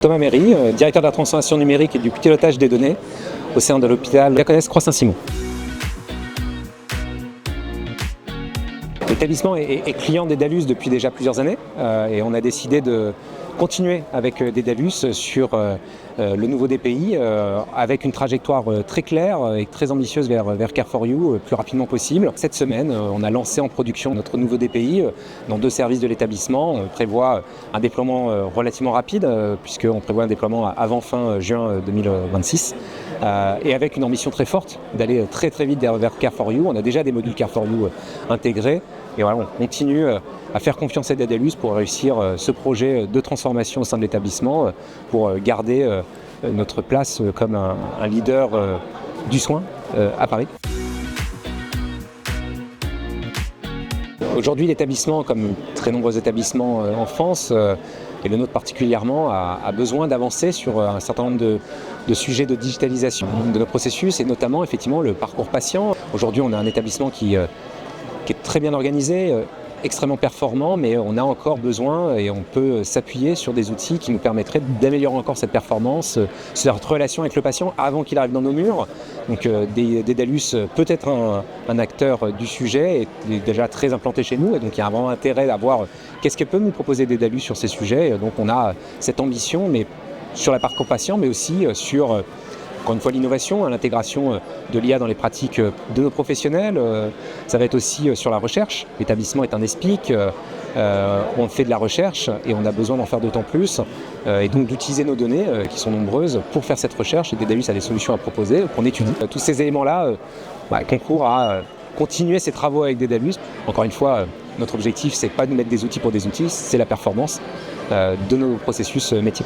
Thomas Méry, directeur de la transformation numérique et du pilotage des données au sein de l'hôpital Laconesse-Croix-Saint-Simon. L'établissement est client Dedalus depuis déjà plusieurs années et on a décidé de continuer avec Dedalus sur le nouveau DPI avec une trajectoire très claire et très ambitieuse vers Care4You le plus rapidement possible. Cette semaine, on a lancé en production notre nouveau DPI dans 2 services de l'établissement. On prévoit un déploiement relativement rapide puisqu'on prévoit un déploiement avant fin juin 2026 et avec une ambition très forte d'aller très vite vers Care4You. On a déjà des modules Care4You intégrés. Et voilà, on continue à faire confiance à Dedalus pour réussir ce projet de transformation au sein de l'établissement, pour garder notre place comme un leader du soin à Paris. Aujourd'hui, l'établissement, comme très nombreux établissements en France, et le nôtre particulièrement, a besoin d'avancer sur un certain nombre de sujets de digitalisation de nos processus et notamment effectivement le parcours patient. Aujourd'hui, on a un établissement qui est très bien organisé, extrêmement performant, mais on a encore besoin et on peut s'appuyer sur des outils qui nous permettraient d'améliorer encore cette performance, cette relation avec le patient avant qu'il arrive dans nos murs. Donc Dedalus peut être un acteur du sujet et est déjà très implanté chez nous, et donc il y a vraiment intérêt à voir qu'est-ce que peut nous proposer Dedalus sur ces sujets. Donc on a cette ambition, mais sur la parcours patient, mais aussi sur encore une fois l'innovation, l'intégration de l'IA dans les pratiques de nos professionnels. Ça va être aussi sur la recherche. L'établissement est un ESPIC, on fait de la recherche et on a besoin d'en faire d'autant plus. Et donc d'utiliser nos données, qui sont nombreuses, pour faire cette recherche. Et Dedalus a des solutions à proposer, qu'on étudie. Tous ces éléments-là concourent à continuer ces travaux avec Dedalus. Encore une fois, notre objectif, c'est pas de mettre des outils pour des outils, c'est la performance de nos processus métiers.